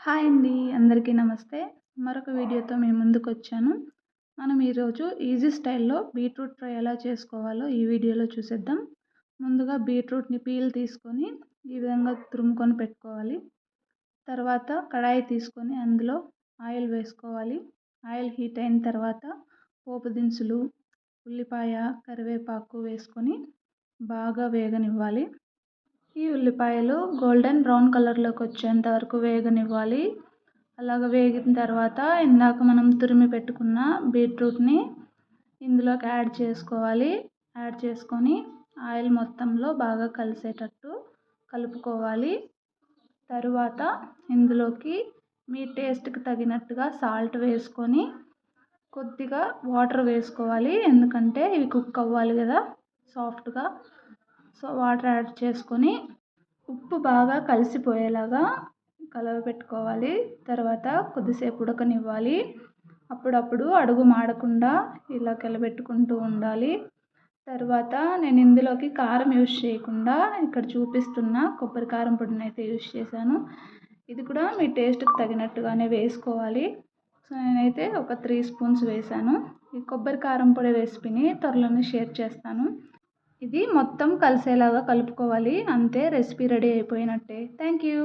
Hi అండి. అందరికీ నమస్తే. మరొక వీడియోతో మీ ముందుకొచ్చాను. మనం ఈరోజు ఈజీ స్టైల్‌లో బీట్రూట్ ఫ్రై ఎలా చేసుకోవాలో ఈ వీడియోలో చూసేద్దాం. ముందుగా బీట్రూట్‌ని పీల్ తీసుకొని ఈ విధంగా తురుముకొని పెట్టుకోవాలి. తర్వాత కడాయి తీసుకొని అందులో ఆయిల్ వేసుకోవాలి. ఆయిల్ హీట్ అయిన తర్వాత పోపు దినుసులు, ఉల్లిపాయ, కరివేపాకు వేసుకొని బాగా వేగనివ్వాలి. ఈ ఉల్లిపాయలు గోల్డెన్ బ్రౌన్ కలర్లోకి వచ్చేంత వరకు వేగనివ్వాలి. అలాగ వేగిన తర్వాత ఇందాక మనం తురిమి పెట్టుకున్న బీట్రూట్ని ఇందులోకి యాడ్ చేసుకోవాలి. యాడ్ చేసుకొని ఆయిల్ మొత్తంలో బాగా కలిసేటట్టు కలుపుకోవాలి. తరువాత ఇందులోకి మీ టేస్ట్కి తగినట్టుగా సాల్ట్ వేసుకొని కొద్దిగా వాటర్ వేసుకోవాలి. ఎందుకంటే ఇవి కుక్ అవ్వాలి కదా సాఫ్ట్గా. సో వాటర్ యాడ్ చేసుకొని ఉప్పు బాగా కలిసిపోయేలాగా కలవపెట్టుకోవాలి. తర్వాత కొద్దిసేపు ఉడకనివ్వాలి. అప్పుడప్పుడు అడుగు మాడకుండా ఇలా కలబెట్టుకుంటూ ఉండాలి. తర్వాత నేను ఇందులోకి కారం యూజ్ చేయకుండా ఇక్కడ చూపిస్తున్న కొబ్బరి కారం పొడిని అయితే యూజ్ చేశాను. ఇది కూడా మీ టేస్ట్కి తగినట్టుగానే వేసుకోవాలి. సో నేనైతే ఒక 3 స్పూన్స్ వేశాను. ఈ కొబ్బరి కారం పొడి రెసిపీని త్వరలోనే షేర్ చేస్తాను. ఇది మొత్తం కలిసేలాగా కలుపుకోవాలి. అంతే, రెసిపీ రెడీ అయిపోయినట్టే. Thank you.